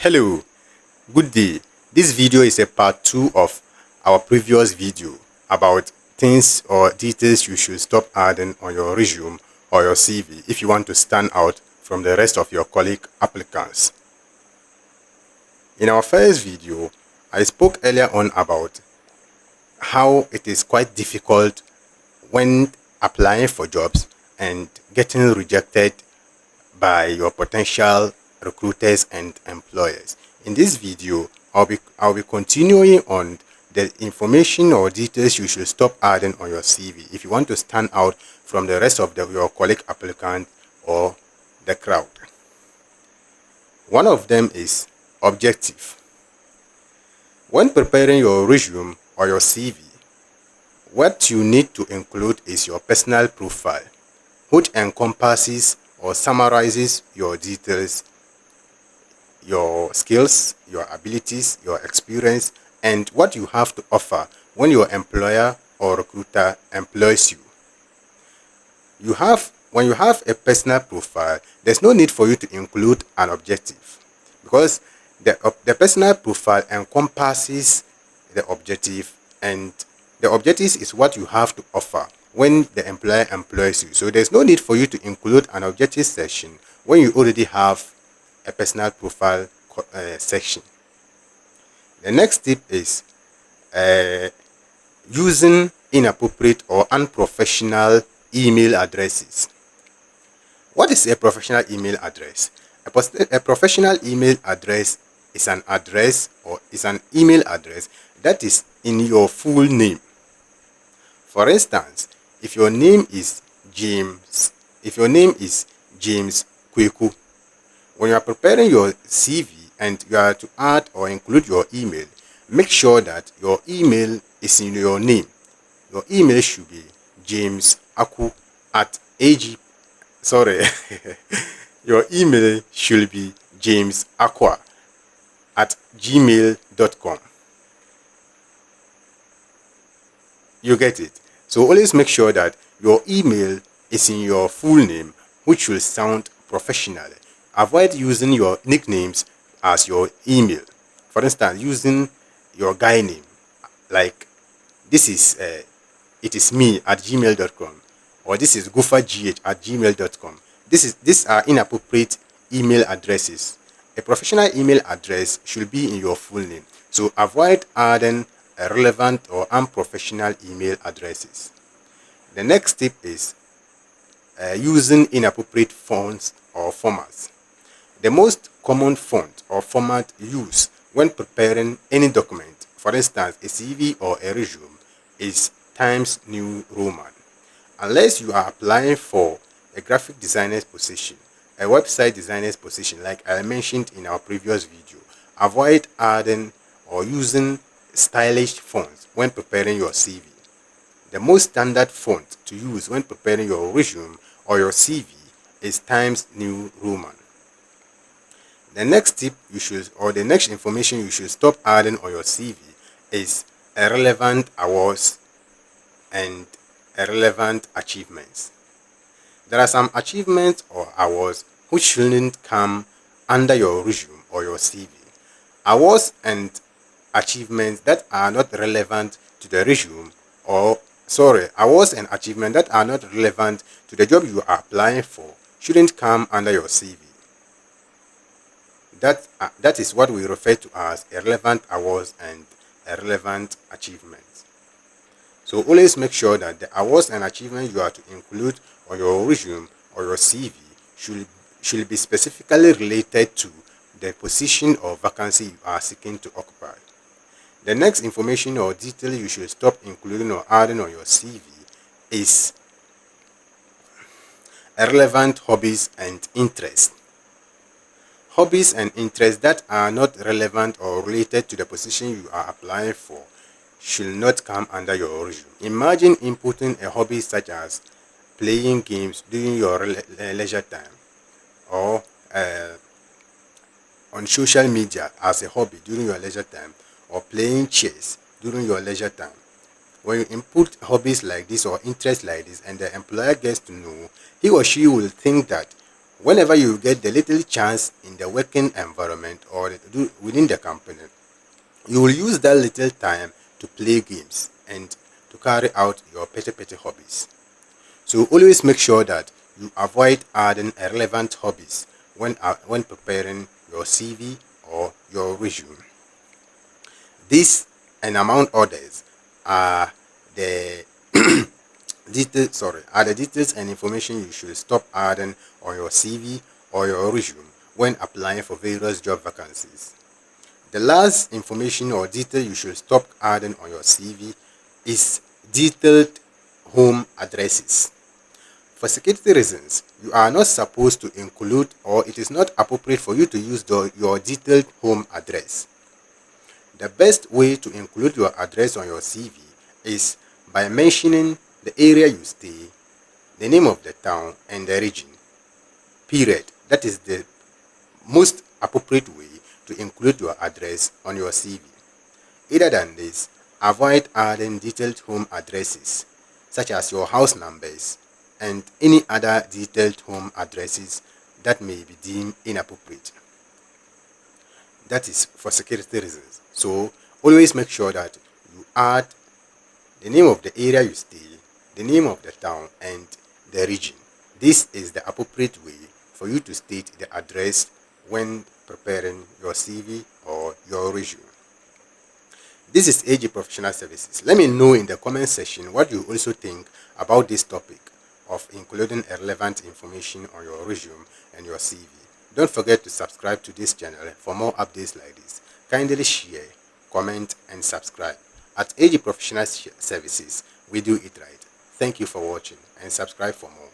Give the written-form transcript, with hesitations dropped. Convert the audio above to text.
Hello, good day. This video is a part 2 of our previous video about things or details you should stop adding on your resume or your CV if you want to stand out from the rest of your colleague applicants. In our first video, I spoke earlier on about how it is quite difficult when applying for jobs and getting rejected by your potential recruiters and employers. In this video, I'll be continuing on the information or details you should stop adding on your CV if you want to stand out from the rest of your colleague applicant or the crowd. One of them is objective. When preparing your resume or your CV, what you need to include is your personal profile, which encompasses or summarizes your details, your skills, your abilities, your experience, and what you have to offer when your employer or recruiter employs you. When you have a personal profile, there's no need for you to include an objective because the personal profile encompasses the objective, and the objective is what you have to offer when the employer employs you. So there's no need for you to include an objective section when you already have a personal profile section. The next tip is using inappropriate or unprofessional email addresses. What is a professional email address? A professional email address is an address or is an email address that is in your full name. For instance, if your name is James 𝐁𝐎𝐿, when you are preparing your CV and you are to add or include your email, make sure that your email is in your name. Your email should be your email should be 𝐗𝐎𝐿@gmail.com. You get it? So always make sure that your email is in your full name, which will sound professional. Avoid using your nicknames as your email. For instance, using your guy name, like this is it is me at gmail.com, or this is 𝐿𝐺𝐻@gmail.com. These are inappropriate email addresses. A professional email address should be in your full name. So avoid adding irrelevant or unprofessional email addresses. The next tip is using inappropriate fonts or formats. The most common font or format used when preparing any document, for instance a CV or a resume, is Times New Roman. Unless you are applying for a graphic designer's position, a website designer's position like I mentioned in our previous video, avoid adding or using stylish fonts when preparing your CV. The most standard font to use when preparing your resume or your CV is Times New Roman. The next tip the next information you should stop adding on your CV is irrelevant awards and irrelevant achievements. There are some achievements or awards which shouldn't come under your resume or your CV. Awards and achievements that are not relevant to the resume awards and achievements that are not relevant to the job you are applying for shouldn't come under your CV. That is what we refer to as irrelevant awards and irrelevant achievements. So always make sure that the awards and achievements you are to include on your resume or your CV should be specifically related to the position or vacancy you are seeking to occupy. The next information or detail you should stop including or adding on your CV is irrelevant hobbies and interests. Hobbies and interests that are not relevant or related to the position you are applying for should not come under your resume. Imagine inputting a hobby such as playing games during your leisure time, or on social media as a hobby during your leisure time, or playing chess during your leisure time. When you input hobbies like this or interests like this and the employer gets to know, he or she will think that Whenever you get the little chance in the working environment or within the company, you will use that little time to play games and to carry out your petty hobbies. So always make sure that you avoid adding irrelevant hobbies when preparing your CV or your resume. This and among others are the details and information you should stop adding on your CV or your resume when applying for various job vacancies. The last information or detail you should stop adding on your CV is detailed home addresses. For security reasons, you are not supposed to include, or it is not appropriate for you to use your detailed home address. The best way to include your address on your CV is by mentioning the area you stay, the name of the town, and the region. Period. That is the most appropriate way to include your address on your CV. Other than this, avoid adding detailed home addresses, such as your house numbers and any other detailed home addresses that may be deemed inappropriate. That is for security reasons. So always make sure that you add the name of the area you stay, the name of the town, and the region. This is the appropriate way for you to state the address when preparing your CV or your resume. This is AG Professional Services. Let me know in the comment section what you also think about this topic of including irrelevant information on your resume and your CV. Don't forget to subscribe to this channel for more updates like this. Kindly share, comment, and subscribe. At AG Professional Services, we do it right. Thank you for watching and subscribe for more.